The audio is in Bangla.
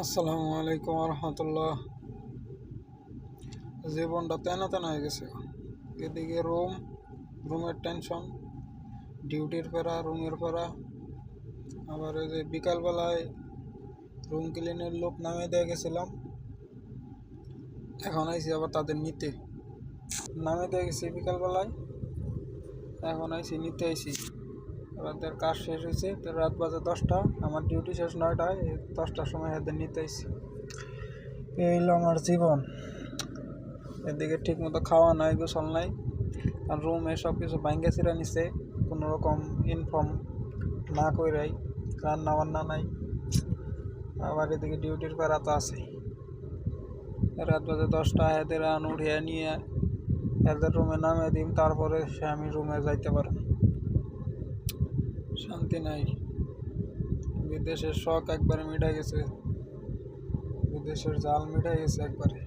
আসসালামু আলাইকুম রহমতুল্লাহ। জীবনটা তেনা তেনা হয়ে গেছে। এদিকে রুমের টেনশন, ডিউটির প্যারা, রুমের প্যারা। আবার ওই যে বিকালবেলায় রুম ক্লিনের লোক নামিয়ে দিয়ে গেছিলাম, এখন আইসি আবার তাদের নিতে। নামিয়ে দিয়ে গেছি বিকালবেলায়, এখন আইসি নিতে আইসি। রাতের কাজ শেষ হয়েছে, তো রাত বাজে 10টা, আমার ডিউটি শেষ 9টায়, 10টার সময় এদের নিতে আইসি। এই হলো আমার জীবন। এদিকে ঠিক মতো খাওয়া নাই, গোসল নাই, আর রুমে সব কিছু ভাঙ্গে ছিঁড়ে নিছে কোনো রকম ইনফর্ম না কইরাই। রান্না বান্না নাই, আবার এদিকে ডিউটির প্যারা তো আছে। রাত বাজে 10টা, এদের উঠিয়ে নিয়ে এদের রুমে নামিয়ে দিম, তারপরে সে আমি রুমে যাইতে পারব। শান্তি নাই। বিদেশের শখ একবারে মিটাই গেছে, বিদেশের জাল মিটাই গেছে একবারে।